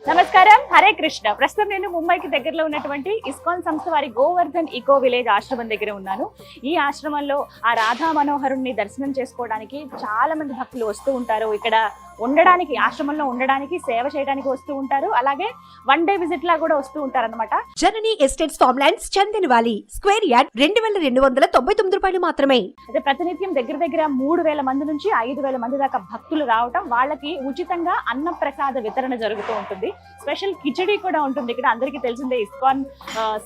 నమస్కారం, హరే కృష్ణ. ప్రస్తుతం నేను ముంబైకి దగ్గరలో ఉన్నటువంటి ఇస్కాన్ సంస్థ వారి గోవర్ధన్ ఈకో విలేజ్ ఆశ్రమం దగ్గర ఉన్నాను. ఈ ఆశ్రమంలో ఆ రాధా మనోహరుణ్ణి దర్శనం చేసుకోవడానికి చాలా మంది భక్తులు వస్తూ ఉంటారు. ఇక్కడ ఉండడానికి, ఆశ్రమంలో ఉండడానికి, సేవ చేయడానికి వస్తూ ఉంటారు. అలాగే వన్ డే విజిట్ లా కూడా వస్తూ ఉంటారు అనమాట. జననీ ఎస్టేట్స్ ఫార్మ్లాండ్స్ చందనవాలి స్క్వేర్ యార్డ్ 2299 రూపాయలు మాత్రమే. అయితే ప్రతినిత్యం దగ్గర 3000 మంది నుంచి 5000 మంది దాకా భక్తులు రావటం, వాళ్ళకి ఉచితంగా అన్న ప్రసాద వితరణ జరుగుతూ ఉంటుంది. స్పెషల్ కిచడీ కూడా ఉంటుంది ఇక్కడ. అందరికీ తెలిసిందే ఇస్కాన్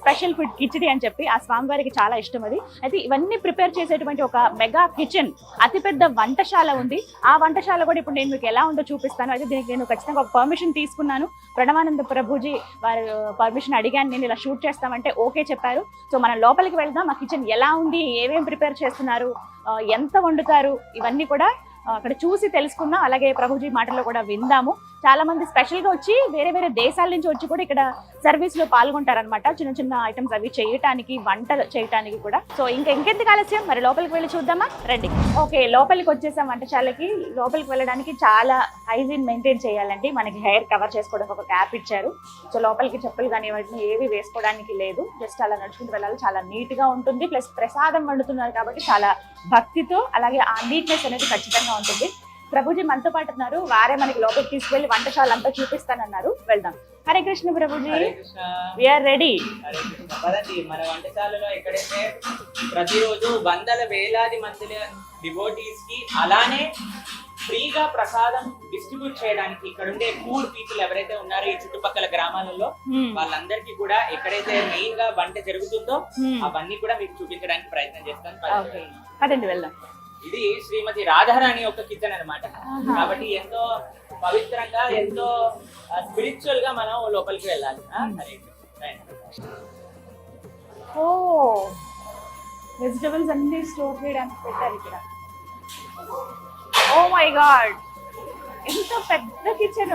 స్పెషల్ ఫుడ్ కిచడీ అని చెప్పి, ఆ స్వామివారికి చాలా ఇష్టం అది. అయితే ఇవన్నీ ప్రిపేర్ చేసేటువంటి ఒక మెగా కిచెన్, అతిపెద్ద వంటశాల ఉంది. ఆ వంటశాల కూడా ఇప్పుడు నేను మీకు ఎలా ఉందో చూపిస్తాను. అయితే దీనికి నేను ఖచ్చితంగా ఒక పర్మిషన్ తీసుకున్నాను. ప్రణవానంద ప్రభుజీ వారి పర్మిషన్ అడిగాను, నేను ఇలా షూట్ చేస్తామంటే ఓకే చెప్పారు. సో మనం లోపలికి వెళ్దాం. ఆ కిచెన్ ఎలా ఉంది, ఏమేమి ప్రిపేర్ చేస్తున్నారు, ఎంత వండుతారు, ఇవన్నీ కూడా అక్కడ చూసి తెలుసుకుందాం. అలాగే ప్రభుజీ మాటల్లో కూడా విందాము. చాలా మంది స్పెషల్ గా వచ్చి వేరే వేరే దేశాల నుంచి వచ్చి కూడా ఇక్కడ సర్వీస్ లో పాల్గొంటారనమాట. చిన్న చిన్న ఐటమ్స్ అవి చేయటానికి, వంటలు చేయటానికి కూడా. సో ఇంకెందుకు ఆలస్యం, మరి లోపలికి వెళ్ళి చూద్దామా, రండి. ఓకే, లోపలికి వచ్చేసాం వంటశాలకి. లోపలికి వెళ్ళడానికి చాలా హైజీన్ మెయింటైన్ చేయాలండి. మనకి హెయిర్ కవర్ చేసుకోవడానికి ఒక క్యాప్ ఇచ్చారు. సో లోపలికి చెప్పులు కానీ వాటిని ఏవి వేసుకోవడానికి లేదు. జస్ట్ అలా నడుచుకుంటూ వెళ్ళాలి. చాలా నీట్ గా ఉంటుంది. ప్లస్ ప్రసాదం వండుతున్నారు కాబట్టి చాలా భక్తితో, అలాగే ఆ నీట్నెస్ అనేది ఖచ్చితంగా ఉంటుంది. ప్రభుజీ మనతో పాటు ఉన్నారు. వారే మనకి లోపలికి తీసుకెళ్లి వంటశాల అంతా చూపిస్తానన్నారు. వెళ్దాం. Hare Krishna Prabhuji, we are ready. మన వంటశాలలో ఎక్కడైతే ప్రతిరోజు వందల వేలాది మంది డివోటీస్ కి అలానే ఫ్రీగా ప్రసాదం డిస్ట్రిబ్యూట్ చేయడానికి ఇక్కడ ఉండే పూర్ పీపుల్ ఎవరైతే ఉన్నారో ఈ చుట్టుపక్కల గ్రామాలలో వాళ్ళందరికీ కూడా ఎక్కడైతే మెయిన్ గా వంట జరుగుతుందో అవన్నీ కూడా మీకు చూపించడానికి ప్రయత్నం చేస్తాను. పదండి వెళ్దాం. ఇది శ్రీమతి రాధారాణి యొక్క కిచెన్ అన్నమాట. కాబట్టి ఎంతో పవిత్రంగా, ఎంతో స్పిరిచువల్ గా మనం లోపలికి వెళ్ళాలి. ఓ, వెజిటబుల్స్ అన్ని స్టోర్ చేయడానికి పెట్టారు ఇక్కడ. ఓ మై గాడ్, ఎంత పెద్ద కిచెన్.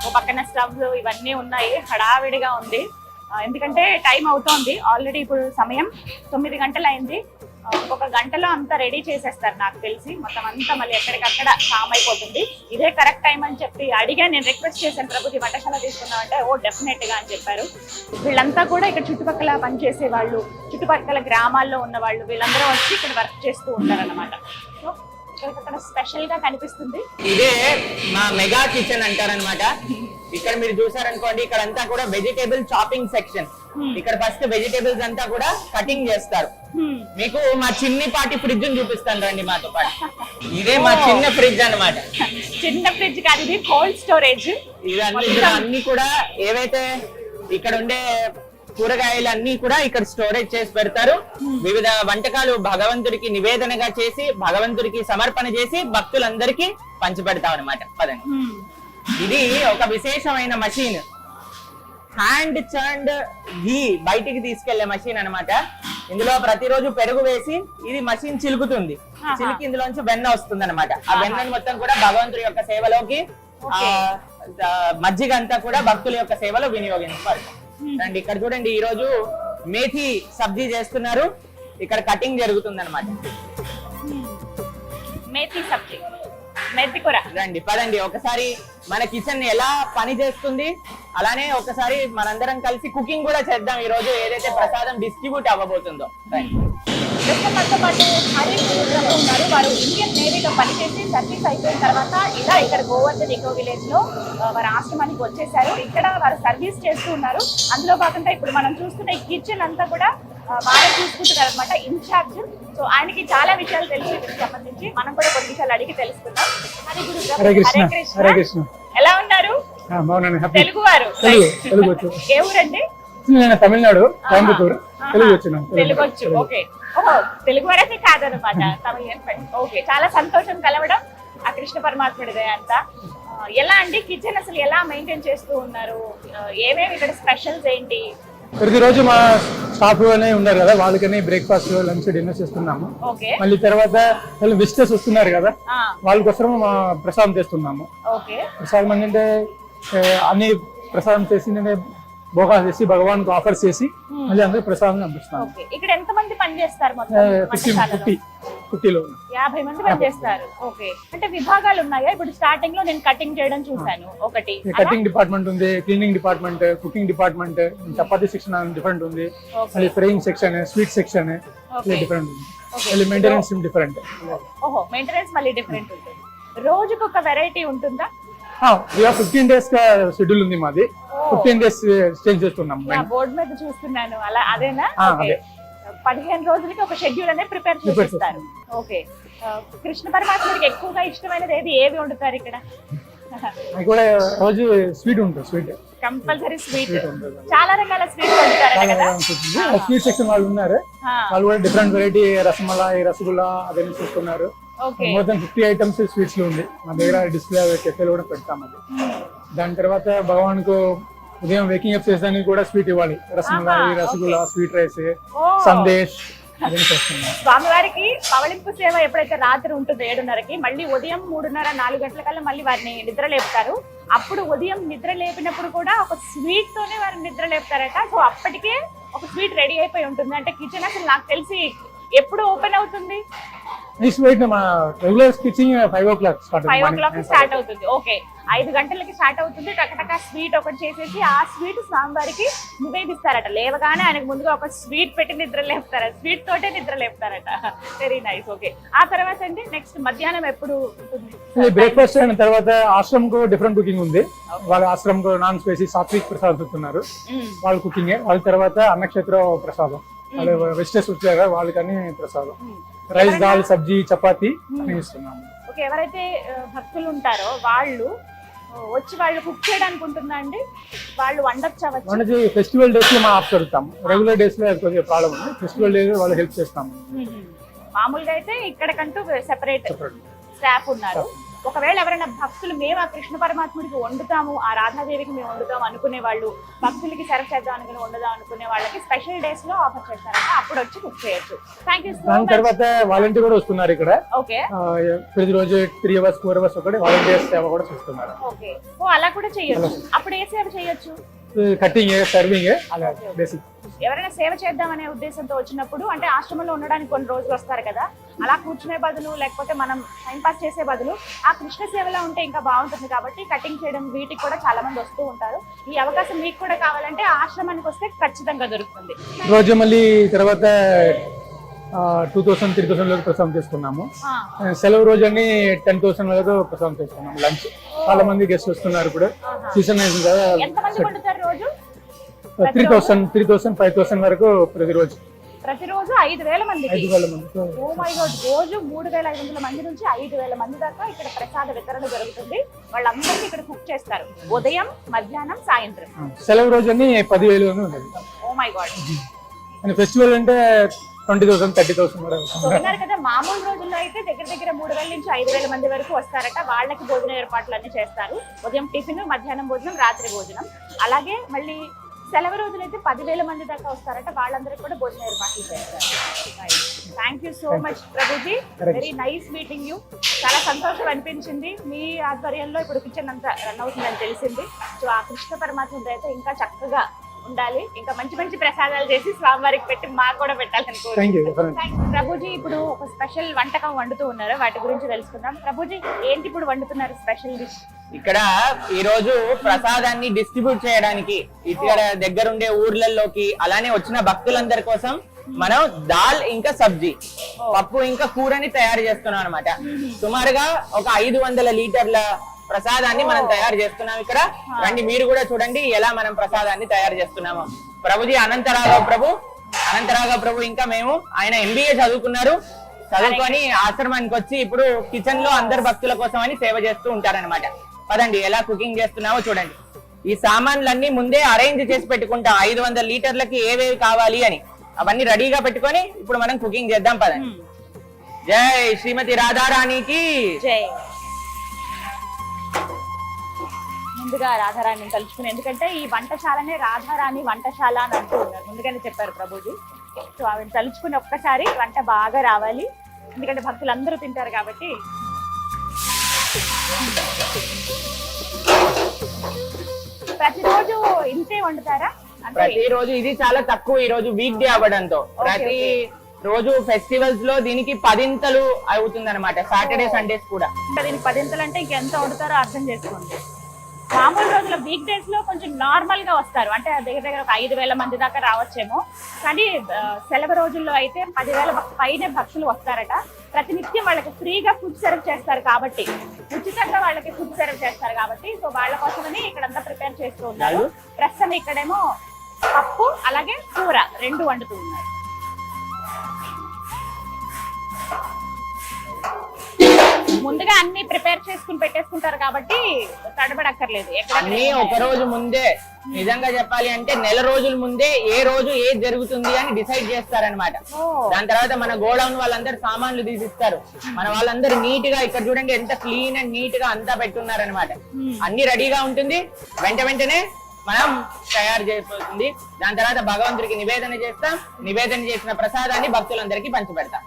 ఓ పక్కన స్టవ్స్ ఇవన్నీ ఉన్నాయి. హడావిడిగా ఉంది. ఎందుకంటే టైం అవుతోంది. ఆల్రెడీ ఇప్పుడు సమయం 9 గంటలు అయింది. ఒక గంటలో అంతా రెడీ చేసేస్తారు నాకు తెలిసి. మొత్తం అంతా మళ్ళీ ఎక్కడికక్కడ కామ్ అయిపోతుంది. ఇదే కరెక్ట్ టైం అని చెప్పి అడిగా. నేను రిక్వెస్ట్ చేశాను, ప్రభుజీ వంటశాల తీసుకున్నాం అంటే ఓ డెఫినెట్ గా అని చెప్పారు. వీళ్ళంతా కూడా ఇక్కడ చుట్టుపక్కల పనిచేసే వాళ్ళు, చుట్టుపక్కల గ్రామాల్లో ఉన్న వాళ్ళు, వీళ్ళందరూ వచ్చి ఇక్కడ వర్క్ చేస్తూ ఉంటారన్నమాట. సో ఇక్కడ స్పెషల్ గా కనిపిస్తుంది. ఇదే మా మెగా కిచెన్ అంటారనమాట. ఇక్కడ మీరు చూసారనుకోండి, ఇక్కడ అంతా కూడా వెజిటేబుల్ చాపింగ్ సెక్షన్. ఇక్కడ ఫస్ట్ వెజిటేబుల్స్ అంతా కూడా కటింగ్ చేస్తారు. మీకు మా చిన్నపాటి ఫ్రిడ్జ్ చూపిస్తాను రండి మాతో పాటు. ఇదే మా చిన్న ఫ్రిడ్జ్ అన్నమాట. చిన్న ఫ్రిడ్జ్ కాదు, ఇది కోల్డ్ స్టోరేజ్. అన్ని కూడా ఏవైతే ఇక్కడ ఉండే కూరగాయలు అన్ని కూడా ఇక్కడ స్టోరేజ్ చేసి పెడతారు. వివిధ వంటకాలు భగవంతుడికి నివేదనగా చేసి, భగవంతుడికి సమర్పణ చేసి భక్తులందరికీ పంచిపెడతాం అనమాట. పదండి. ఇది ఒక విశేషమైన మషీన్, హ్యాండ్ చర్న్డ్ ఘీ బయటికి తీసుకెళ్లే మషీన్ అన్నమాట. ఇందులో ప్రతిరోజు పెరుగు వేసి ఇది మషీన్ చిలుకుతుంది. చిలికి ఇందులోంచి వెన్న వస్తుంది అనమాట. ఆ వెన్నను మొత్తం కూడా భగవంతుడి యొక్క సేవలోకి, మజ్జిగ అంతా కూడా భక్తుల యొక్క సేవలో వినియోగించబడతాం. అండ్ ఇక్కడ చూడండి, ఈ రోజు మేథీ సబ్జీ చేస్తున్నారు. ఇక్కడ కటింగ్ జరుగుతుంది అనమాట. మేథీ సబ్జీ, మేథీ కూర. రండి పదండి, ఒకసారి మన కిచెన్ ఎలా పని చేస్తుంది, అలానే ఒకసారి మనందరం కలిసి కుకింగ్ కూడా చేద్దాం. ఈ రోజు ఏదైతే ప్రసాదం డిస్ట్రిబ్యూట్ అవ్వబోతుందో. మనతో పాటు హరి ప్రభు ఉన్నారు. వారు ఇండియన్ నేవీలో పనిచేసి సర్వీస్ అయిపోయిన తర్వాత ఇలా ఇక్కడ గోవర్ధన్ ఈకో విలేజ్ లో వారి ఆశ్రమానికి వచ్చేసారు. ఇక్కడ వారు సర్వీస్ చేస్తూ ఉన్నారు. అందులో భాగంగా ఇప్పుడు మనం చూస్తున్న ఈ కిచెన్ అంతా కూడా వారే చూసుకుంటున్నారు అనమాట, ఇన్ఛార్జ్. సో ఆయనకి చాలా విషయాలు తెలిసి వీటికి సంబంధించి మనం కూడా కొన్ని విషయాలు అడిగి తెలుసుకుందాం. హరే కృష్ణ, ఎలా ఉన్నారు? తెలుగు వారు? ఏ ఊరండి? తమిళనాడు, కోయంబత్తూరు. తెలుగు వచ్చు. ఓకే, ఓహో, తెలుగు వారైతే కాదనమాట, తమిళ. ఓకే, చాలా సంతోషం కలవడం. ఆ కృష్ణ పరమాత్ముడిదే అంతా. ఎలా అండి కిచెన్ అసలు ఎలా మెయింటైన్ చేస్తూ ఉన్నారు? ఏమేమి ఇక్కడ స్పెషల్స్ ఏంటి? ప్రతిరోజు మా స్టాఫ్ అనే ఉన్నారు కదా, వాళ్ళకని బ్రేక్ఫాస్ట్, లంచ్, డిన్నర్ చేస్తున్నాము. మళ్ళీ తర్వాత విజిటర్స్ వస్తున్నారు కదా, వాళ్ళ కోసం ప్రసాదం చేస్తున్నాము. ప్రసాదం అంటే అన్ని ప్రసాదం చేసి భోగాలు చేసి భగవాన్ ఆఫర్స్ చేసి మళ్ళీ అందరూ ప్రసాదం పంపిస్తున్నాం. ఓకే, ఇక్కడ ఎంత మంది పని చేస్తారు మొత్తం వంటశాలలో? 50లో 50 మంది పని చేస్తారు. ఓకే, అంటే విభాగాలు ఉన్నాయా? ఇప్పుడు స్టార్టింగ్ లో నేను కటింగ్ చేయడం చూసాను ఒకటి, కటింగ్ డిపార్ట్మెంట్ ఉంది, cleaning department, cooking department, chapati section different ఉంది, మళ్ళీ frying section, sweet section different ఉంది, మళ్ళీ మెయింటెనెన్స్ డిఫరెంట్. ఓహో, మెయింటెనెన్స్ మళ్ళీ డిఫరెంట్ ఉంటుంది. రోజుకు ఒక వెరైటీ ఉంటుందా? 15 days షెడ్యూల్ ఉంది మాది. 15 days చేంజ్ చేస్తున్నాం. బోర్డు మీద చూస్తున్నాను అలా, అదేనా? అదే. 15 రోజులకి ఒక షెడ్యూల్ అనేది ప్రిపేర్ చేస్తారు. ఓకే, కృష్ణ పరమాత్ముడికి ఎక్కువగా ఇష్టమైనది ఏవి వండుతారు ఇక్కడ? అది కూడా రోజు స్వీట్ ఉంటుంది. స్వీట్ కంపల్సరీ స్వీట్, చాలా రకాల స్వీట్ వండుతారు కదా. స్వీట్ సెక్షన్ వాళ్ళు ఉన్నారు, వాళ్ళు కూడా డిఫరెంట్ వెరైటీ రసమలై, రసగుల్లా అవన్నీ చూస్తున్నారు. మోర్ దెన్ 50 ఐటమ్స్ స్వీట్స్ లో ఉంది మా దగ్గర. డిస్ప్లే కెఫేలో కూడా పెడతాం అది. దాని తర్వాత భగవాన్ కు ఉదయం వేకింగ్ అప్ చేసేదానికి కూడా స్వీట్ ఇవ్వాలి. రసమలై, రసగుల్లా, స్వీట్ రైస్, సందేశ్ అవన్నీ చేస్తున్నాం. స్వామివారికి పవళింపు సేవ ఎప్పుడైతే రాత్రి ఉంటుందో 7:30కి, మళ్ళీ ఉదయం 3:30, 4 గంటల కల్లా మళ్ళీ వారిని నిద్ర లేపుతారు. అప్పుడు ఉదయం నిద్ర లేపినప్పుడు కూడా ఒక స్వీట్ తోనే వారిని నిద్ర లేపుతారట. సో అప్పటికే ఒక స్వీట్ రెడీ అయిపోయి ఉంటుంది. అంటే కిచెన్ అసలు నాకు తెలిసి ఎప్పుడు ఓపెన్ అవుతుంది? మా రెగ్యులర్ కిచెన్ 5 o'clock స్టార్ట్ అవుతుంది. ఓకే, 5 గంటలకి స్టార్ట్ అవుతుంది. టకటక స్వీట్ ఒకటి చేసేసి ఆ స్వీట్ స్వామివారికి నివేదిస్తారట. లేవగానే ఆయనకు ముందుగా ఒక స్వీట్ పెట్టి నిద్ర లేపుతారట. స్వీట్ తోటే నిద్ర లేపుతారట. Very nice. ఓకే, ఆ తర్వాత అండి నెక్స్ట్ మధ్యాహ్నం ఎప్పుడు ఉంటుంది? బ్రేక్ఫాస్ట్ అయిన తర్వాత ఆశ్రమం కు డిఫరెంట్ కుకింగ్ ఉంది. వాళ్ళ ఆశ్రమం కు నాన్ స్పైసీ సాత్విక్ ప్రసాదం చూస్తున్నారు వాళ్ళు కుకింగ్. వాళ్ళ తర్వాత అన్నక్షేత్ర ప్రసాదం, వాళ్ళు వెజిటేబుల్స్ వచ్చాక వాళ్ళకని ప్రసాదం, రైస్, దాల్, సబ్జీ, చపాతి అని ఇస్తున్నాము. ఓకే, ఎవరైతే భక్తులు ఉంటారో వాళ్ళు వచ్చి వాళ్ళు కుక్ చేయడానికి ఉంటుందా అండి? వాళ్ళు వండొచ్చా? మనకి ఫెస్టివల్ డేస్ లో మా ఆఫ్ జరుగుతాం. రెగ్యులర్ డేస్ లో కొద్దిగా ప్రాబ్లం ఉంది. ఫెస్టివల్ డేస్ వాళ్ళు హెల్ప్ చేస్తాము. మామూలుగా అయితే ఇక్కడకంటూ సెపరేట్ స్టాఫ్ ఉన్నారు. ఒకవేళ ఎవరైనా భక్తులు మేము ఆ కృష్ణ పరమాత్ముడికి వండుతాము, ఆ రాధాదేవికి మేము వండుతాం అనుకునే వాళ్ళు, భక్తులకి సర్వ్ చేద్దాం అనుకుని వండుదాం అనుకునే వాళ్ళకి స్పెషల్ డేస్ లో ఆఫర్ చేస్తారంట. అప్పుడు వచ్చి కుక్ చేయొచ్చు. Thank you so much. దాని తర్వాత వాలంటీర్ కూడా వస్తున్నారు ఇక్కడ. ఓకే, ప్రతిరోజు 3 hours 4 hours ఒకటి వాలంటీర్ సేవ కూడా చూస్తున్నారు. ఓకే, ఓ అలా కూడా చేయొచ్చు. అప్పుడు ఏ సేవ చేయొచ్చు? కటింగ్, సర్వింగ్, అలా బేసిక్. ఎవరైనా సేవ చేద్దామనే ఉద్దేశంతో వచ్చినప్పుడు, అంటే ఆశ్రమంలో ఉండడానికి కొన్ని రోజులు వస్తారు కదా, అలా కూర్చునే బదులు లేకపోతే మనం టైం పాస్ చేసే బదులు ఆ కృష్ణ సేవలో ఉంటే ఇంకా బాగుంటుంది. కాబట్టి కటింగ్ చేయడం వీటికి కూడా చాలా మంది వస్తూ ఉంటారు. ఈ అవకాశం మీకు కూడా కావాలంటే ఆశ్రమానికి వస్తే ఖచ్చితంగా దొరుకుతుంది. రోజు మళ్ళీ తర్వాత 2000 3000 వరకు ప్రసాదం చేసుకున్నాము. సెలవు రోజు అన్ని 10,000 వరకు ప్రసాదం చేసుకున్నాము. లంచ్ చాలా మంది గెస్ట్ వస్తున్నారు. ఇప్పుడు సీజన్ అయింది కదా. ఎంతమంది వండుతారు రోజు? 3,000 5,000 వరకు ప్రతిరోజు. ప్రతిరోజు 5,000 మంది. 5,000 మంది. ఓ మై గాడ్, రోజు 3,500 మంది నుంచి 5,000 మంది దాకా ఇక్కడ ప్రసాద వితరణ జరుగుతుంది. వాళ్ళందరికీ ఇక్కడ కుక్ చేస్తారు ఉదయం, మధ్యాహ్నం, సాయంత్రం. సెలవు రోజు అన్ని 10,000 ఉండదు. ఓ మై గాడ్. ఫెస్టివల్ అంటే 20,000 30,000 వరకు చెప్తున్నారు కదా. మామూలు రోజుల్లో అయితే దగ్గర దగ్గర 3,000 నుంచి 5,000 మంది వరకు వస్తారట. వాళ్ళకి భోజన ఏర్పాట్లు అన్ని చేస్తారు. ఉదయం టిఫిన్, మధ్యాహ్నం భోజనం, రాత్రి భోజనం. అలాగే మళ్ళీ సెలవు రోజులైతే 10,000 మంది దాకా వస్తారట. వాళ్ళందరికీ కూడా భోజన ఏర్పాట్లు చేస్తారు. Thank you so much Prabhuji, very nice meeting you. చాలా సంతోషం అనిపించింది. మీ ఆధ్వర్యంలో ఇప్పుడు కిచెన్ అంతా రన్ అవుతుందని తెలిసింది. సో ఆ కృష్ణ పరమాత్మ అయితే ఇంకా చక్కగా ఉండాలి, ఇంకా మంచి మంచి ప్రసాదాలు చేసి స్వామివారికి పెట్టి మాకు కూడా పెట్టాలనుకుంటున్నాను. ప్రభుజీ, ఇప్పుడు ఒక స్పెషల్ వంటకం వండుతూ ఉన్నారు, వాటి గురించి తెలుసుకుందాం. ప్రభుజీ, ఏంటి ఇప్పుడు వండుతున్నారు స్పెషల్ డిష్? ఇక్కడ ఈ రోజు ప్రసాదాన్ని డిస్ట్రిబ్యూట్ చేయడానికి ఇక్కడ దగ్గరుండే ఊర్లలోకి, అలానే వచ్చిన భక్తులందరి కోసం మనం దాల్ ఇంకా సబ్జీ, పప్పు ఇంకా కూరని తయారు చేస్తున్నాం అనమాట. సుమారుగా ఒక 500 లీటర్ల ప్రసాదాన్ని మనం తయారు చేస్తున్నాం ఇక్కడ. రండి మీరు కూడా చూడండి ఎలా మనం ప్రసాదాన్ని తయారు చేస్తున్నాము. ప్రభుజీ అనంతరాఘవ ప్రభు ఇంకా మేము, ఆయన MBA చదువుకున్నారు. చదువుకొని ఆశ్రమానికి వచ్చి ఇప్పుడు కిచెన్ లో అందరు భక్తుల కోసం అని సేవ చేస్తూ ఉంటారనమాట. పదండి ఎలా కుకింగ్ చేస్తున్నామో చూడండి. ఈ సామాన్లన్నీ ముందే అరేంజ్ చేసి పెట్టుకుంటాం. 500 లీటర్లకి ఏవేవి కావాలి అని అవన్నీ రెడీగా పెట్టుకొని ఇప్పుడు మనం కుకింగ్ చేద్దాం. పదండి. జై శ్రీమతి రాధారాణికి జై. ముందుగా రాధారాణిని తలుచుకుని, ఎందుకంటే ఈ వంటశాలనే రాధారాణి వంటశాల అని అంటూ ఉన్నారు, ముందుగానే చెప్పారు ప్రభుజీ. సో ఆవిడ తలుచుకుని ఒక్కసారి వంట బాగా రావాలి, ఎందుకంటే భక్తులు అందరూ తింటారు కాబట్టి. ప్రతిరోజు ఇంత నైటే వండుతారా? అంటే ప్రతి రోజు ఇది చాలా తక్కువ ఈ రోజు వీక్ డే అవ్వడంతో ప్రతి రోజు ఫెస్టివల్స్ లో దీనికి 10 అవుతుంది అనమాట. సాటర్డే సండేస్ కూడా దీనికి 10 అంటే ఇంకెంత వండుతారో అర్థం చేసుకోండి. మామూలు రోజుల వీక్ డేస్ లో కొంచెం నార్మల్ గా వస్తారు, అంటే దగ్గర దగ్గర ఒక 5,000 మంది దాకా రావచ్చేమో. కానీ సెలవు రోజుల్లో అయితే 10,000 పైనే భక్తులు వస్తారట. ప్రతినిత్యం వాళ్ళకి ఫ్రీగా ఫుడ్ సర్వ్ చేస్తారు కాబట్టి, ఉచితంగా వాళ్ళకి ఫుడ్ సర్వ్ చేస్తారు కాబట్టి, సో వాళ్ళ కోసమని ఇక్కడంతా ప్రిపేర్ చేస్తూ ఉన్నారు. ప్రస్తుతం ఇక్కడేమో పప్పు అలాగే కూర 2 వండుతూ ఉన్నారు. ముందుగా అన్ని ప్రిపేర్ చేసుకుని పెట్టేసుకుంటారు కాబట్టి తడబడక్కర్లేదు. అన్ని ఒక రోజు ముందే, నిజంగా చెప్పాలి అంటే నెల రోజుల ముందే ఏ రోజు ఏది జరుగుతుంది అని డిసైడ్ చేస్తారనమాట. దాని తర్వాత మన గోడౌన్ వాళ్ళందరూ సామాన్లు తీసిస్తారు. మన వాళ్ళందరూ నీట్ గా, ఇక్కడ చూడండి ఎంత క్లీన్ అండ్ నీట్ గా అంతా పెట్టున్నారనమాట. అన్ని రెడీగా ఉంటుంది, వెంటనే మనం తయారు చేస్తుంది. దాని తర్వాత భగవంతుడికి నివేదన చేస్తాం. నివేదన చేసిన ప్రసాదాన్ని భక్తులందరికీ పంచిపెడతాం.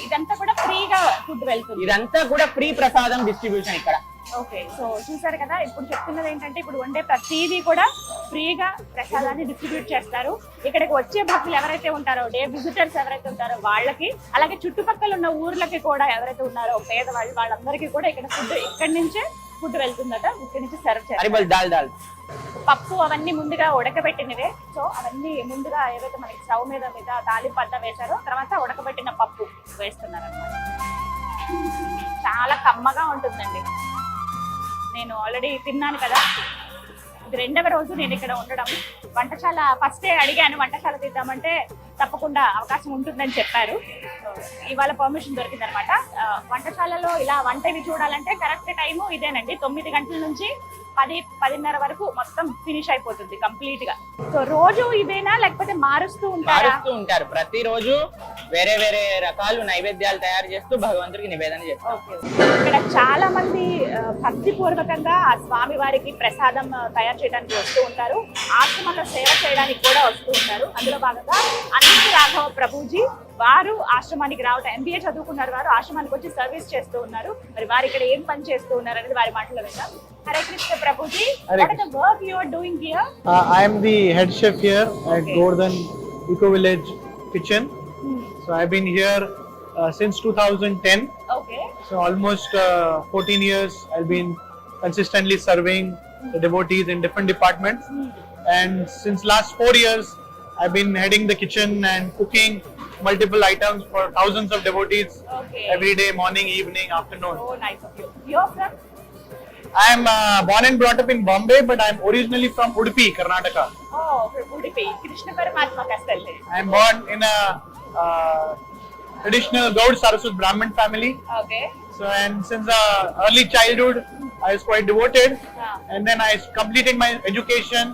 ఇదంతా కూడా ఫ్రీగా ఫుడ్ వెళ్తుంది. ఇదంతా కూడా ఫ్రీ ప్రసాదం డిస్ట్రిబ్యూషన్ ఇక్కడ. ఓకే, సో చూసారు కదా, ఇప్పుడు చెప్తున్నది ఏంటంటే ఇప్పుడు వండే ప్రతిదీ కూడా ఫ్రీగా ప్రసాదాన్ని డిస్ట్రిబ్యూట్ చేస్తారు. ఇక్కడికి వచ్చే భక్తులు ఎవరైతే ఉంటారో, డే విజిటర్స్ ఎవరైతే ఉంటారో వాళ్ళకి, అలాగే చుట్టుపక్కల ఉన్న ఊర్లకి కూడా ఎవరైతే ఉన్నారో పేదవాళ్ళు, వాళ్ళందరికీ కూడా ఇక్కడ ఫుడ్ ఇక్కడి నుంచే ఫుడ్ వెళ్తుందట. ఇక్కడి నుంచి సర్వ్ చేస్తారు. పప్పు అవన్నీ ముందుగా ఉడకబెట్టినవే. సో అవన్నీ ముందుగా ఏవైతే మనకి స్టవ్ మీద తాలింపు అంతా వేశారో తర్వాత ఉడకబెట్టిన పప్పు వేస్తున్నారు అన్నమాట. చాలా కమ్మగా ఉంటుందండి. నేను ఆల్రెడీ తిన్నాను కదా, ఇది 2వ రోజు నేను ఇక్కడ ఉండడం. వంటశాల ఫస్టే అడిగాను, వంటశాల తీద్దామంటే తప్పకుండా అవకాశం ఉంటుందని చెప్పారు. ఇవాళ పర్మిషన్ దొరికిందనమాట. వంటశాలలో ఇలా వంటవి చూడాలంటే కరెక్ట్ టైము ఇదేనండి, 9 గంటల నుంచి 10-10:30 వరకు మొత్తం ఫినిష్ అయిపోతుంది కంప్లీట్ గా. సో రోజు ఇవేనా లేకపోతే మారుస్తూ ఉంటారు? ప్రతి రోజు వేరే వేరే రకాలు నైవేద్యాలు తయారు చేస్తూ భగవంతుడికి నివేదన చేస్తారు. ఇక్కడ చాలా మంది భక్తి పూర్వకంగా ఆ స్వామి వారికి ప్రసాదం తయారు చేయడానికి వస్తూ ఉంటారు. ఆశ్రమంలో సేవ చేయడానికి కూడా వస్తూ ఉంటారు. అందులో భాగంగా అనంత రాఘవ ప్రభుజీ వారు ఆశ్రమానికి రావటం, MBA చదువుకున్నారు, వారు ఆశ్రమానికి వచ్చి సర్వీస్ చేస్తూ ఉన్నారు. మరి వారు ఇక్కడ ఏం పని చేస్తూ ఉన్నారు అనేది వారి మాటలో విందాం. Hare Krishna Prabhuji, what is the work you are doing here? I am the head chef here at Govardhan Eco Village Kitchen. So I've been here since 2010. Okay. So almost 14 years I've been consistently serving the devotees in different departments. And since last 4 years I've been heading the kitchen and cooking multiple items for thousands of devotees every day, morning, evening, afternoon. Oh, nice of you. You're from? I am born and brought up in Bombay, but I am originally from Udupi, Karnataka. Oh, from Udupi. Krishna Paramatma Kastalli. I am born in a traditional Gaud Saraswat Brahmin family. Okay. So, and since early childhood, I was quite devoted. And then I completed my education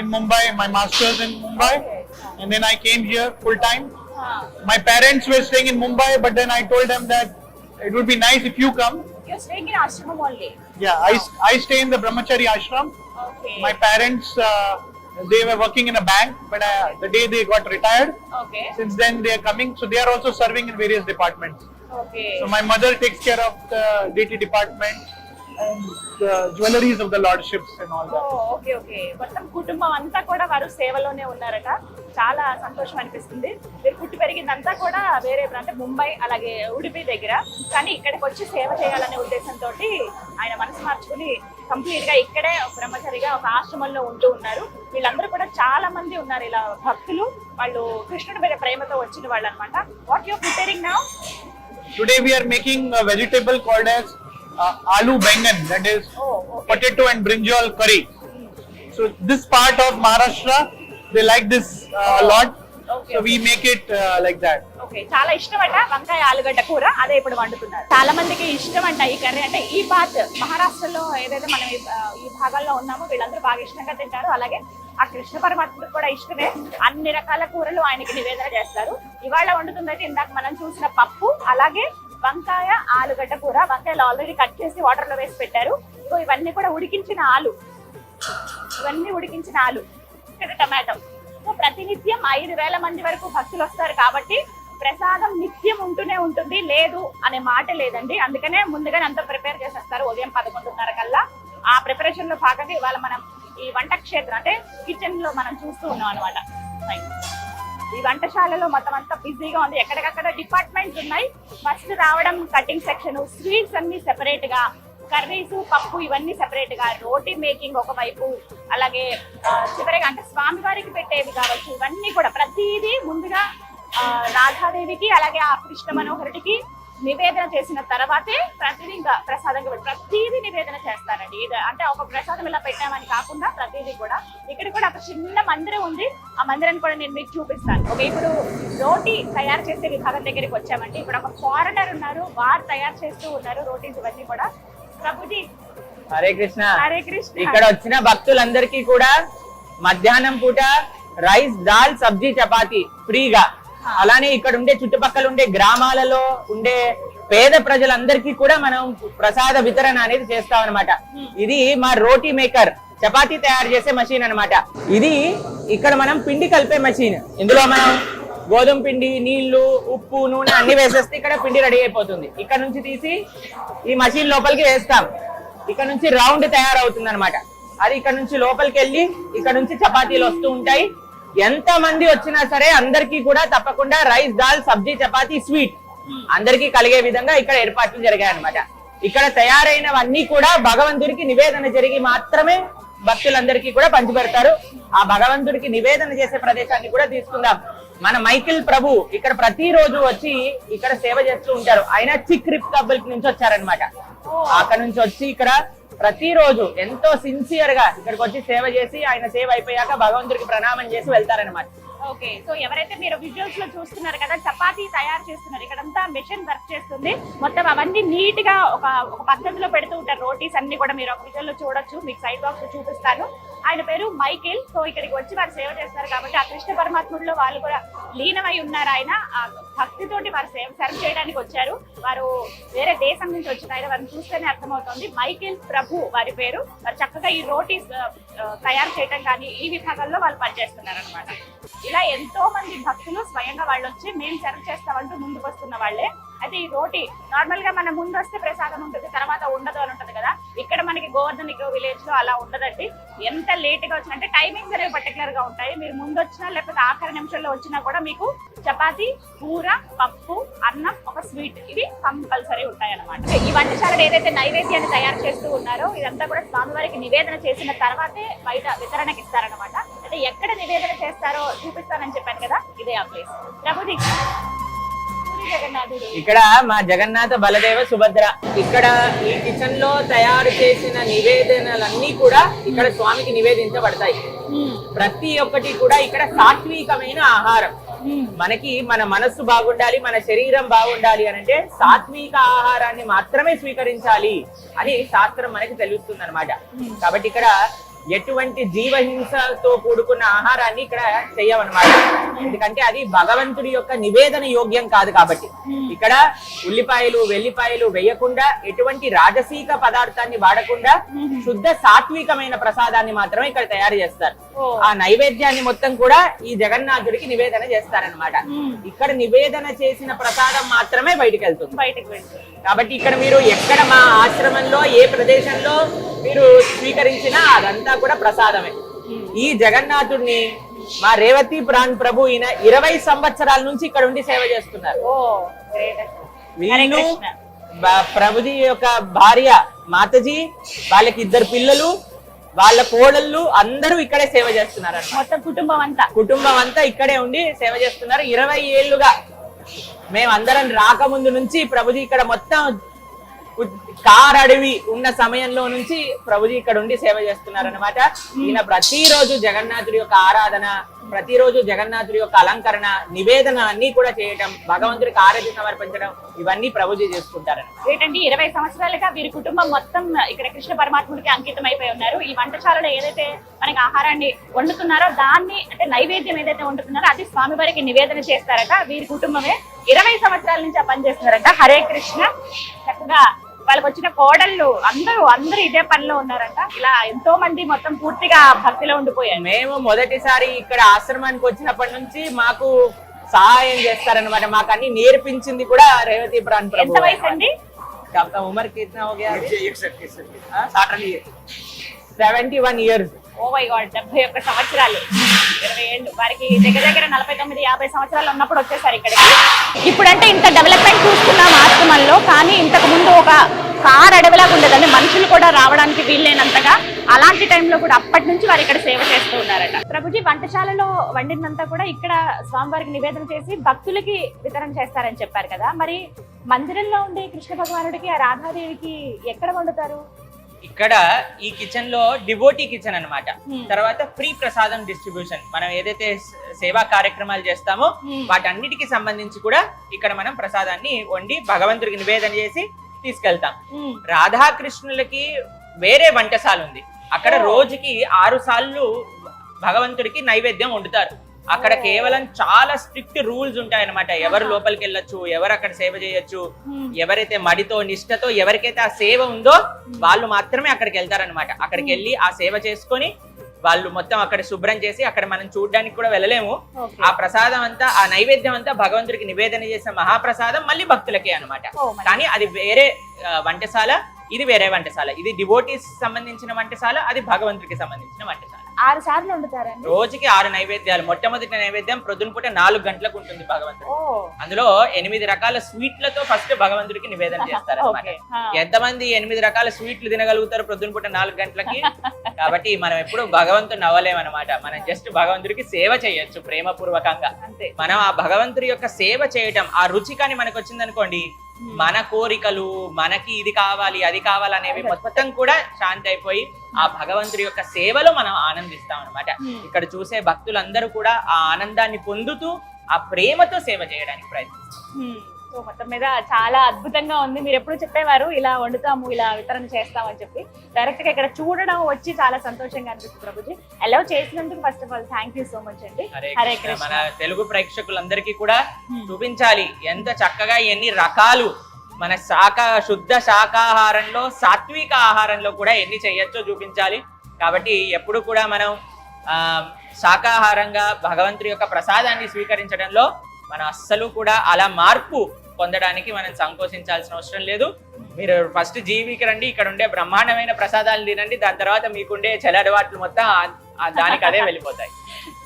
in Mumbai, my master's in Mumbai. And then I came here full time. My parents were staying in Mumbai, but then I told them that it would be nice if you come. You're staying in ashram only? Yeah, I stay in the Brahmachari ashram. Okay. My parents, they were working in a bank, but the day they got retired, since then they are coming. So they are also serving in various departments. Okay. So my mother takes care of the deity department and the jewelries of the lordships and all that. Oh, okay, okay. మొత్తం కుటుంబం అంతా కూడా వారు సేవలోనే ఉన్నారట. చాలా సంతోషం అనిపిస్తుంది. మీరు పుట్టి పెరిగిందంతా కూడా వేరే అంటే ముంబై అలాగే ఉడిపి దగ్గర, కానీ ఇక్కడికి వచ్చి సేవ చేయాలనే ఉద్దేశంతో ఆయన మనసు మార్చుకుని కంప్లీట్ గా ఇక్కడే బ్రహ్మచారిగా ఒక ఆశ్రమంలో ఉంటూ ఉన్నారు. వీళ్ళందరూ కూడా చాలా మంది ఉన్నారు ఇలా భక్తులు. వాళ్ళు కృష్ణుడి మీద ప్రేమతో వచ్చిన వాళ్ళు అనమాట. What you are preparing now? Today we are making a vegetable called as aloo bengan, that is potato and brinjal curry. So this part of Maharashtra, they like this a lot. So we make it like that. Okay, చాలా ఇష్టం అంట వంకాయ ఆలుగడ్డ కూర, అదే ఇప్పుడు వండుతున్నారు. చాలా మందికి ఇష్టం అంట ఈ కర్రీ. అంటే ఈ పార్ట్ మహారాష్ట్రలో ఏదైతే మనం ఈ భాగాల్లో ఉన్నామో వీళ్ళందరూ బాగా ఇష్టంగా తింటారు. అలాగే ఆ కృష్ణ పరమాత్మకు కూడా ఇష్టమే. అన్ని రకాల కూరలు ఆయనకి నివేదన చేస్తారు. ఇవాళ వండుతుందైతే ఇందాక మనం చూసిన పప్పు, అలాగే వంకాయ ఆలుగడ్డ కూర. వంకాయలు ఆల్రెడీ కట్ చేసి వాటర్ లో వేసి పెట్టారు. ఇగో ఇవన్నీ కూడా ఉడికించిన ఆలు, ఇవన్నీ ఉడికించిన ఆలు, ఇక్కడ టమాటో. సో ప్రతినిత్యం 5,000 మంది వరకు భక్తులు వస్తారు కాబట్టి ప్రసాదం నిత్యం ఉంటూనే ఉంటుంది, లేదు అనే మాట లేదండి. అందుకనే ముందుగానే అంతా ప్రిపేర్ చేసేస్తారు ఉదయం 11:30 కల్లా. ఆ ప్రిపరేషన్ లో భాగంగా ఇవాళ మనం ఈ వంట క్షేత్రం అంటే కిచెన్ లో మనం చూస్తూ ఉన్నాం అనమాట. ఈ వంటశాలలో మొత్తం అంతా బిజీగా ఉంది, ఎక్కడికక్కడ డిపార్ట్మెంట్స్ ఉన్నాయి. ఫస్ట్ రావడం కటింగ్ సెక్షన్, స్వీట్స్ అన్ని సెపరేట్ గా, కర్రీస్ పప్పు ఇవన్నీ సెపరేట్ గా, రోటీ మేకింగ్ ఒకవైపు, అలాగే చివరిగా అంటే స్వామివారికి పెట్టేవి కావచ్చు, ఇవన్నీ కూడా ప్రతిదీ ముందుగా రాధాదేవికి అలాగే ఆ కృష్ణ మనోహరుడికి నివేదన చేసిన తర్వాతే ప్రతిదీ ఇంకా ప్రసాదంగా ప్రతిదీ నివేదన చేస్తారండి. ఇది అంటే ఒక ప్రసాదం ఇలా పెట్టామని కాకుండా ప్రతిదీ కూడా. ఇక్కడ కూడా ఒక చిన్న మందిరం ఉంది, ఆ మందిరాన్ని కూడా నేను మీకు చూపిస్తాను. ఓకే, ఇప్పుడు రోటీ తయారు చేసే విభాగం దగ్గరికి వచ్చామండి. ఇప్పుడు ఒక ఫారెనర్ ఉన్నారు, వారు తయారు చేస్తూ ఉన్నారు రోటీస్ ఇవన్నీ కూడా. ప్రభుజీ హరే కృష్ణ. హరే కృష్ణ. ఇక్కడ వచ్చిన భక్తులందరికీ కూడా మధ్యాహ్నం పూట రైస్, దాల్, సబ్జీ, చపాతి ఫ్రీగా. అలానే ఇక్కడ ఉండే చుట్టుపక్కల ఉండే గ్రామాలలో ఉండే పేద ప్రజలందరికీ కూడా మనం ప్రసాద వితరణ అనేది చేస్తాం అనమాట. ఇది మా రోటీ మేకర్, చపాతీ తయారు చేసే మషిన్ అన్నమాట. ఇది ఇక్కడ మనం పిండి కలిపే మషిన్. ఇందులో మనం గోధుమ పిండి, నీళ్లు, ఉప్పు, నూనె అన్ని వేసేస్తే ఇక్కడ పిండి రెడీ అయిపోతుంది. ఇక్కడ నుంచి తీసి ఈ మషిన్ లోపలికి వేస్తాం. ఇక్కడ నుంచి రౌండ్ తయారవుతుంది అనమాట. అది ఇక్కడ నుంచి లోపలికి వెళ్ళి ఇక్కడ నుంచి చపాతీలు వస్తూ ఉంటాయి. ఎంత మంది వచ్చినా సరే అందరికీ కూడా తప్పకుండా రైస్, దాల్, సబ్జీ, చపాతీ, స్వీట్ అందరికీ కలిగే విధంగా ఇక్కడ ఏర్పాట్లు జరిగాయి అనమాట. ఇక్కడ తయారైనవన్నీ కూడా భగవంతుడికి నివేదన జరిగి మాత్రమే భక్తులందరికీ కూడా పంచిపెడతారు. ఆ భగవంతుడికి నివేదన చేసే ప్రదేశాన్ని కూడా తీసుకుందాం. మన మైకిల్ ప్రభు ఇక్కడ ప్రతిరోజు వచ్చి ఇక్కడ సేవ చేస్తూ ఉంటారు. ఆయన చిక్ రిపబ్లిక్ నుంచి వచ్చారనమాట. అక్కడ నుంచి వచ్చి ఇక్కడ ప్రతిరోజు ఎంతో సిన్సియర్ గా ఇక్కడికి వచ్చి సేవ చేసి ఆయన సేవ అయిపోయాక భగవంతుడికి ప్రణామం చేసి వెళ్తారనమాట. ఓకే, సో ఎవరైతే మీరు విజువల్స్ లో చూస్తున్నారు కదా, చపాతీ తయారు చేస్తున్నారు, ఇక్కడంతా మెషిన్ వర్క్ చేస్తుంది. మొత్తం అవన్నీ నీట్ గా ఒక పద్ధతిలో పెడుతూ ఉంటారు. రోటీస్ అన్ని కూడా మీరు ఒక విజువల్ లో చూడొచ్చు, మీకు సైడ్ బాక్స్ చూపిస్తాను. ఆయన పేరు మైకేల్. సో ఇక్కడికి వచ్చి వారు సేవ చేస్తారు కాబట్టి ఆ కృష్ణ పరమాత్ముడిలో వాళ్ళు కూడా లీనమై ఉన్నారు. ఆయన ఆ భక్తితోటి వారు సర్వ్ చేయడానికి వచ్చారు. వారు వేరే దేశం నుంచి వచ్చిన ఆయన, వారిని చూస్తేనే అర్థమవుతుంది. మైకేల్ ప్రభు వారి పేరు. వారు చక్కగా ఈ రోటీస్ తయారు చేయడం కానీ ఈ విభాగంలో వాళ్ళు పనిచేస్తున్నారు అనమాట. ఇలా ఎంతో మంది భక్తులు స్వయంగా వాళ్ళు వచ్చి మేము సర్వ్ చేస్తామంటూ ముందుకు వస్తున్న వాళ్ళే. అయితే ఈ రోటీ నార్మల్ గా మన ముందు వస్తే ప్రసాదం ఉంటుంది, తర్వాత ఉండదు అని ఉంటుంది కదా. ఇక్కడ మనకి గోవర్ధన్ విలేజ్ లో అలా ఉండదండి. ఎంత లేట్ గా వచ్చినా అంటే టైమింగ్స్ అనేవి పర్టికులర్ గా ఉంటాయి. మీరు ముందు వచ్చినా లేకపోతే ఆఖరి నిమిషంలో వచ్చినా కూడా మీకు చపాతీ, కూర, పప్పు, అన్నం, ఒక స్వీట్ ఇవి కంపల్సరీ ఉంటాయి అన్నమాట. ఈ వంటశాలలో ఏదైతే నైవేద్యాన్ని తయారు చేస్తూ ఉన్నారో ఇదంతా కూడా స్వామివారికి నివేదన చేసిన తర్వాతే బయట వితరణకి ఇస్తారనమాట. అయితే ఎక్కడ నివేదన చేస్తారో చూపిస్తానని చెప్పాను కదా, ఇదే ఆ ప్లేస్. ప్రభుజీ ఇక్కడ మా జగన్నాథ, బలదేవ, సుభద్ర. ఇక్కడ ఈ కిచెన్ లో తయారు చేసిన నివేదనలన్నీ కూడా ఇక్కడ స్వామికి నివేదించబడతాయి. ప్రతి ఒక్కటి కూడా ఇక్కడ సాత్వికమైన ఆహారం. మనకి మన మనస్సు బాగుండాలి, మన శరీరం బాగుండాలి అని అంటే సాత్విక ఆహారాన్ని మాత్రమే స్వీకరించాలి అని శాస్త్రం మనకి తెలుస్తుంది అనమాట. కాబట్టి ఇక్కడ ఎటువంటి జీవహింసతో కూడుకున్న ఆహారాన్ని ఇక్కడ చెయ్యమన్నమాట. ఎందుకంటే అది భగవంతుడి యొక్క నివేదన యోగ్యం కాదు. కాబట్టి ఇక్కడ ఉల్లిపాయలు, వెల్లిపాయలు వేయకుండా, ఎటువంటి రాజసీక పదార్థాన్ని వాడకుండా శుద్ధ సాత్వికమైన ప్రసాదాన్ని మాత్రమే ఇక్కడ తయారు చేస్తారు. ఆ నైవేద్యాన్ని మొత్తం కూడా ఈ జగన్నాథుడికి నివేదన చేస్తారనమాట. ఇక్కడ నివేదన చేసిన ప్రసాదం మాత్రమే బయటికి వెళ్తుంది. కాబట్టి ఇక్కడ మీరు ఎక్కడ మా ఆశ్రమంలో ఏ ప్రదేశంలో మీరు స్వీకరించినా అదంతా కూడా ప్రసాదమే. ఈ జగన్నాథుడిని మా రేవతి ప్రాణ్ ప్రభు ఈయన 20 సంవత్సరాల నుంచి ఇక్కడ ఉండి సేవ చేస్తున్నారు. వీళ్ళు ప్రభుజీ యొక్క భార్య మాతజీ, వాళ్ళకి 2 పిల్లలు, వాళ్ళ కోడళ్ళు అందరూ ఇక్కడే సేవ చేస్తున్నారు. మొత్తం కుటుంబం అంతా ఇక్కడే ఉండి సేవ చేస్తున్నారు. 20 ఏళ్లుగా మేము అందరం రాకముందు నుంచి ప్రభుజీ ఇక్కడ మొత్తం కార్ అడవి ఉన్న సమయంలో నుంచి ప్రభుజీ ఇక్కడ ఉండి సేవ చేస్తున్నారు అనమాట. ఈయన ప్రతిరోజు జగన్నాథుడి యొక్క ఆరాధన, ప్రతిరోజు జగన్నాథుడి యొక్క అలంకరణ, నివేదన అన్ని కూడా చేయటం, భగవంతుడికి ఆరాధన సమర్పించడం, ఇవన్నీ ప్రభుజీ చేసుకుంటారు. ఏంటంటే 20 సంవత్సరాలుగా వీరి కుటుంబం మొత్తం ఇక్కడ కృష్ణ పరమాత్ముడికి అంకితం అయిపోయి ఉన్నారు. ఈ వంటశాలలో ఏదైతే మనకి ఆహారాన్ని వండుతున్నారో దాన్ని అంటే నైవేద్యం ఏదైతే వండుతున్నారో అది స్వామివారికి నివేదన చేస్తారట. వీరి కుటుంబమే 20 సంవత్సరాల నుంచి ఆ పని చేస్తున్నారట. హరే కృష్ణ. చక్కగా వాళ్ళకి వచ్చిన కోడళ్ళు అందరూ ఇదే పనిలో ఉన్నారంట. ఇలా ఎంతో మంది మొత్తం పూర్తిగా భక్తిలో ఉండిపోయారు. మేము మొదటిసారి ఇక్కడ ఆశ్రమానికి వచ్చినప్పటి నుంచి మాకు సహాయం చేస్తారనమాట. మాకు అన్ని నేర్పించింది కూడా రేవతి ప్రాణ్ ప్రభు. ఎంత వయసు అండి? ఉమర్ కిतना हो गया? 71 years. 71 years. Oh my God, 71 సంవత్సరాలు, 20 ఏళ్ళు. వారికి దగ్గర దగ్గర 49-50 సంవత్సరాలు ఉన్నప్పుడు వచ్చేసారు ఇక్కడికి. ఇప్పుడంటే ఇంత డెవలప్మెంట్ చూస్తున్నాం ఆశ్రమంలో, కానీ ఇంతకు ముందు ఒక కార్ అడవిలాగా ఉండేదండి, మనుషులు కూడా రావడానికి వీల్లేనంతగా. అలాంటి టైంలో కూడా అప్పటి నుంచి వారు ఇక్కడ సేవ చేస్తూ ఉన్నారట. ప్రభుజీ, వంటశాలలో వండినంతా కూడా ఇక్కడ స్వామివారికి నివేదన చేసి భక్తులకి వితరణ చేస్తారని చెప్పారు కదా, మరి మందిరంలో ఉండే కృష్ణ భగవానుడికి ఆ రాధాదేవికి ఎక్కడ వండుతారు? ఇక్కడ ఈ కిచెన్ లో డివోటీ కిచెన్ అన్నమాట. తర్వాత ఫ్రీ ప్రసాదం డిస్ట్రిబ్యూషన్, మనం ఏదైతే సేవా కార్యక్రమాలు చేస్తామో వాటన్నిటికి సంబంధించి కూడా ఇక్కడ మనం ప్రసాదాన్ని వండి భగవంతుడికి నివేదన చేసి తీసుకెళ్తాం. రాధాకృష్ణులకి వేరే వంటశాల ఉంది. అక్కడ రోజుకి 6 సార్లు భగవంతుడికి నైవేద్యం వండుతారు. అక్కడ కేవలం చాలా స్ట్రిక్ట్ రూల్స్ ఉంటాయి అన్నమాట. ఎవరు లోపలికి వెళ్ళొచ్చు, ఎవరు అక్కడ సేవ చేయొచ్చు, ఎవరైతే మడితో నిష్ఠతో ఎవరికైతే ఆ సేవ ఉందో వాళ్ళు మాత్రమే అక్కడికి వెళ్తారనమాట. అక్కడికి వెళ్ళి ఆ సేవ చేసుకొని వాళ్ళు మొత్తం అక్కడ శుభ్రం చేసి, అక్కడ మనం చూడడానికి కూడా వెళ్ళలేము. ఆ ప్రసాదం అంతా, ఆ నైవేద్యం అంతా భగవంతుడికి నివేదన చేసిన మహాప్రసాదం మళ్ళీ భక్తులకే అన్నమాట. కానీ అది వేరే వంటశాల, ఇది వేరే వంటశాల. ఇది డివోటీస్ సంబంధించిన వంటశాల, అది భగవంతుడికి సంబంధించిన వంటశాల. 6 సార్లు వండుతారండి రోజుకి 6 నైవేద్యాలు. మొట్టమొదటి నైవేద్యం ప్రొద్దున పూట 4 గంటలకు ఉంటుంది భగవంతుడు. అందులో 8 రకాల స్వీట్లతో ఫస్ట్ భగవంతుడికి నివేదన చేస్తారు అన్నమాట. ఎంతమంది 8 రకాల స్వీట్లు తినగలుగుతారు ప్రొద్దున పూట 4 గంటలకి? కాబట్టి మనం ఎప్పుడు భగవంతుడిని అవ్వలేమన్నమాట. మనం జస్ట్ భగవంతుడికి సేవ చేయొచ్చు ప్రేమపూర్వకంగా. మనం ఆ భగవంతుడి యొక్క సేవ చేయటం, ఆ రుచి కానీ మనకు వచ్చిందనుకోండి, మన కోరికలు, మనకి ఇది కావాలి అది కావాలి అనేవి మొత్తం కూడా శాంతి అయిపోయి ఆ భగవంతుడి యొక్క సేవలో మనం ఆనందిస్తాం అనమాట. ఇక్కడ చూసే భక్తులందరూ కూడా ఆ ఆనందాన్ని పొందుతూ ఆ ప్రేమతో సేవ చేయడానికి ప్రయత్నిస్తారు. సో మొత్తం మీద చాలా అద్భుతంగా ఉంది. మీరు ఎప్పుడు చెప్పేవారు ఇలా వండుతాము, ఇలా వితరణ చేస్తామని చెప్పి. డైరెక్ట్ గా ఇక్కడ చూడడం వచ్చి చాలా సంతోషంగా అనిపిస్తుంది ప్రభుజీ. అలౌ చేసినందుకు first of all thank you so much అండి. హరే కృష్ణ. మన తెలుగు ప్రేక్షకులందరికీ కూడా చూపించాలి ఎంత చక్కగా ఎన్ని రకాలు మన శుద్ధ శాకాహారంలో, సాత్విక ఆహారంలో కూడా ఎన్ని చేయొచ్చో చూపించాలి. కాబట్టి ఎప్పుడు కూడా మనం శాకాహారంగా భగవంతుడి యొక్క ప్రసాదాన్ని స్వీకరించడంలో మనం అస్సలు కూడా అలా మార్పు పొందడానికి మనం సంకోచించాల్సిన అవసరం లేదు. మీరు ఫస్ట్ జీవికి రండి, ఇక్కడ ఉండే బ్రహ్మాండమైన ప్రసాదాలు తినండి, దాని తర్వాత మీకుండే చెలడవాట్లు మొత్తం దానికి అదే వెళ్ళిపోతాయి.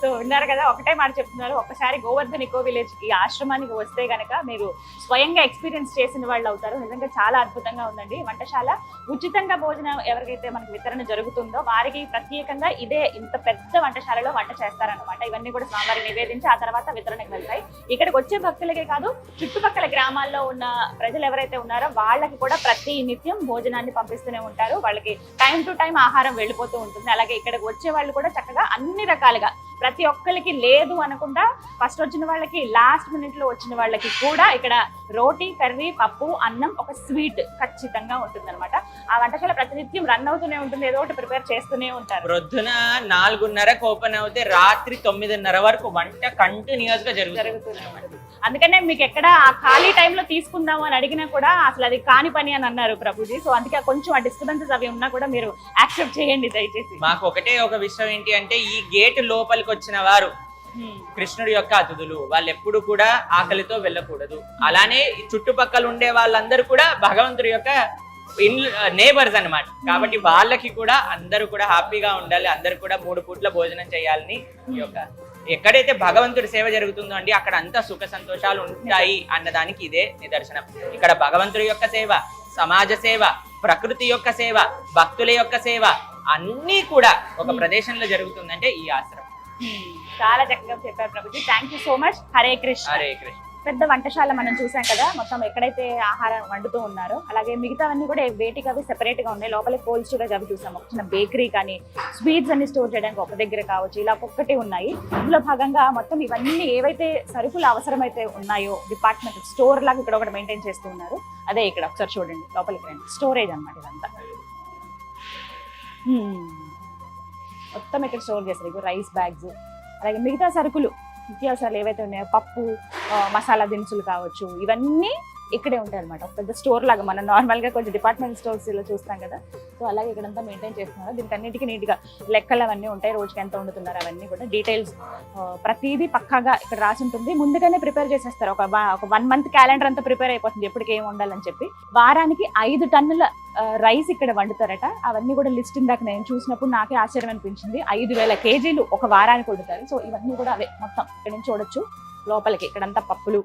సో విన్నారు కదా, ఒకటే మాట చెప్తున్నారు. ఒక్కసారి గోవర్ధన్ ఇకో విలేజ్ ఈ ఆశ్రమానికి వస్తే గనక మీరు స్వయంగా ఎక్స్పీరియన్స్ చేసిన వాళ్ళు అవుతారు. నిజంగా చాలా అద్భుతంగా ఉందండి. వంటశాల ఉచితంగా భోజనం ఎవరికైతే మనకి వితరణ జరుగుతుందో వారికి ప్రత్యేకంగా ఇదే ఇంత పెద్ద వంటశాలలో వంట చేస్తారనమాట. ఇవన్నీ కూడా స్వామివారికి నివేదించి ఆ తర్వాత వితరణకు వెళ్తాయి. ఇక్కడికి వచ్చే భక్తులకే కాదు, చుట్టుపక్కల గ్రామాల్లో ఉన్న ప్రజలు ఎవరైతే ఉన్నారో వాళ్ళకి కూడా ప్రతి నిత్యం భోజనాన్ని పంపిస్తూనే ఉంటారు. వాళ్ళకి టైం టు టైం ఆహారం వెళ్ళిపోతూ ఉంటుంది. అలాగే ఇక్కడికి వచ్చే వాళ్ళు కూడా చక్కగా అన్ని రకాలుగా ప్రతి ఒక్కరికి లేదు అనకుండా ఫస్ట్ వచ్చిన వాళ్ళకి, లాస్ట్ మినిట్ లో వచ్చిన వాళ్ళకి కూడా ఇక్కడ రోటీ, కర్రీ, పప్పు, అన్నం, ఒక స్వీట్ ఖచ్చితంగా ఉంటుంది అనమాట. ఆ వంటశాల ప్రతినిత్యం రన్ అవుతూనే ఉంటుంది, ఏదో ఒకటి ప్రిపేర్ చేస్తూనే ఉంటారు. ప్రొద్దున 4:30కు ఓపెన్ అవుతే రాత్రి 9:30 వరకు వంట కంటిన్యూస్ గా జరుగుతుంది. అందుకనే మీకు ఎక్కడ ఆ ఖాళీ టైంలో తీసుకుందాము అని అడిగినా కూడా అసలు అది కాని పని అని అన్నారు ప్రభుజీ. సో అందుకే కొంచెం ఆ డిస్టర్బెన్సెస్ అవి ఉన్నా కూడా మీరు యాక్సెప్ట్ చేయండి దయచేసి. మాకు ఒకటే ఒక విషయం ఏంటి అంటే, ఈ గేట్ లోపలికి వచ్చిన వారు కృష్ణుడి యొక్క అతిథులు, వాళ్ళు ఎప్పుడు కూడా ఆకలితో వెళ్ళకూడదు. అలానే చుట్టుపక్కల ఉండే వాళ్ళందరూ కూడా భగవంతుడి యొక్క నేబర్స్ అన్నమాట. కాబట్టి వాళ్ళకి కూడా అందరూ కూడా హ్యాపీగా ఉండాలి, అందరూ కూడా 3 పూట్ల భోజనం చేయాలని ఈ యొక్క ఎక్కడైతే భగవంతుడి సేవ జరుగుతుందో అండి అక్కడ అంతా సుఖ సంతోషాలు ఉంటాయి అన్నదానికి ఇదే నిదర్శనం. ఇక్కడ భగవంతుడి యొక్క సేవ, సమాజ సేవ, ప్రకృతి యొక్క సేవ, భక్తుల యొక్క సేవ అన్నీ కూడా ఒక ప్రదేశంలో జరుగుతుందంటే ఈ ఆశ్రమం. చాలా చక్కగా చెప్పారు Prabhuji. Thank you so much. Hare Krishna. Hare Krishna. పెద్ద వంటశాల మనం చూసాం కదా, మొత్తం ఎక్కడైతే ఆహారం వండుతూ ఉన్నారో అలాగే మిగతావన్నీ కూడా వేటికి అవి సెపరేట్ గా ఉన్నాయి. లోపల కోల్డ్ స్టోరేజ్ అవి చూసాం, ఒక చిన్న బేకరీ కానీ స్వీట్స్ అన్ని స్టోర్ చేయడానికి ఒక దగ్గర కావచ్చు, ఇలా ఒక్కటి ఉన్నాయి. ఇందులో భాగంగా మొత్తం ఇవన్నీ ఏవైతే సరుకులు అవసరమైతే ఉన్నాయో డిపార్ట్మెంట్ స్టోర్ లాగా ఇక్కడ ఒకటి మెయింటైన్ చేస్తూ ఉన్నారు. అదే ఇక్కడ ఒకసారి చూడండి, లోపలికి రండి. స్టోరేజ్ అన్నమాట ఇదంతా. మొత్తం ఇక్కడ స్టోర్ చేస్తారు. రైస్ బ్యాగ్స్, అలాగే మిగతా సరుకులు నిత్యావసరాలు ఏవైతే ఉన్నాయో, పప్పు, మసాలా దినుసులు కావచ్చు, ఇవన్నీ ఇక్కడే ఉంటాయి అనమాట. ఒక పెద్ద స్టోర్ లాగా మనం నార్మల్ గా కొంచెం డిపార్ట్మెంట్ స్టోర్స్ ఇలా చూస్తాం కదా, సో అలాగే ఇక్కడంతా మెయింటైన్ చేస్తున్నారు. దీనికి అన్నిటికీ నీట్ గా లెక్కలు అవన్నీ ఉంటాయి, రోజుకి ఎంత వండుతున్నారు అవన్నీ కూడా డీటెయిల్స్ ప్రతిదీ పక్కాగా ఇక్కడ రాసి ఉంటుంది. ముందుగానే ప్రిపేర్ చేసేస్తారు, ఒక 1 month క్యాలెండర్ అంతా ప్రిపేర్ అయిపోతుంది ఎప్పటికి ఏం వండాలని చెప్పి. వారానికి 5 టన్నుల రైస్ ఇక్కడ వండుతారట. అవన్నీ కూడా లిస్ట్ ఇందాక నేను చూసినప్పుడు నాకే ఆశ్చర్యం అనిపించింది. 5,000 kgs ఒక వారానికి వండుతారు. సో ఇవన్నీ కూడా అవే మొత్తం ఇక్కడ నుంచి చూడొచ్చు లోపలికి. ఇక్కడంతా పప్పులు,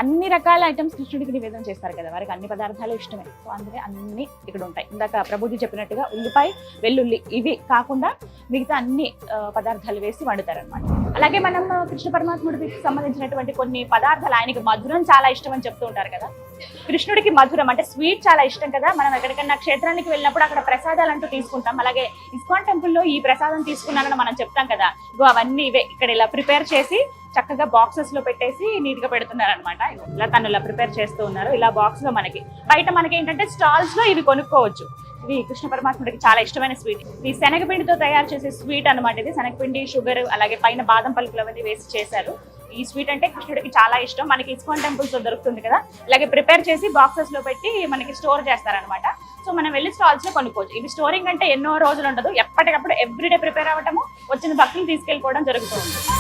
అన్ని రకాల ఐటమ్స్ కృష్ణుడికి నివేదన చేస్తారు కదా, వారికి అన్ని పదార్థాలు ఇష్టమే. సో అందుకే అన్ని ఇక్కడ ఉంటాయి. ఇందాక ప్రభుజీ చెప్పినట్టుగా ఉల్లిపాయ, వెల్లుల్లి ఇవి కాకుండా మిగతా అన్ని పదార్థాలు వేసి వండుతారనమాట. అలాగే మనం కృష్ణ పరమాత్ముడికి సంబంధించినటువంటి కొన్ని పదార్థాలు, ఆయనకి మధురం చాలా ఇష్టం అని చెప్తూ ఉంటారు కదా. కృష్ణుడికి మధురం అంటే స్వీట్ చాలా ఇష్టం కదా. మనం ఎక్కడికన్నా క్షేత్రానికి వెళ్ళినప్పుడు అక్కడ ప్రసాదాలు అంటూ తీసుకుంటాం. అలాగే ఇస్కాన్ టెంపుల్లో ఈ ప్రసాదం తీసుకున్నానని మనం చెప్తాం కదా, అవన్నీ ఇవే ఇక్కడ ఇలా ప్రిపేర్ చేసి చక్కగా బాక్సెస్ లో పెట్టేసి నీట్ గా పెడుతున్నారు అనమాట. ఇలా తను ఇలా ప్రిపేర్ చేస్తూ ఉన్నారు. ఇలా బాక్స్ లో మనకి బయట మనకి ఏంటంటే స్టాల్స్ లో ఇవి కొనుక్కోవచ్చు. ఇవి కృష్ణ పరమాత్ముడికి చాలా ఇష్టమైన స్వీట్. ఈ శనగపిండితో తయారు చేసే స్వీట్ అనమాట ఇది. శనగపిండి, షుగర్, అలాగే పైన బాదం పలుకులు అవన్నీ వేసి చేశారు. ఈ స్వీట్ అంటే కృష్ణుడికి చాలా ఇష్టం. మనకి ఇస్కాన్ టెంపుల్స్ లో దొరుకుతుంది కదా, ఇలాగే ప్రిపేర్ చేసి బాక్సెస్ లో పెట్టి మనకి స్టోర్ చేస్తారనమాట. సో మనం వెళ్ళి స్టాల్స్ లో కొనుక్కోవచ్చు. ఇవి స్టోరింగ్ అంటే ఎన్నో రోజులు ఉండదు, ఎప్పటికప్పుడు ఎవ్రీడే ప్రిపేర్ అవ్వటము, వచ్చిన భక్తులు తీసుకెళ్ళిపోవడం జరుగుతూ ఉంటుంది.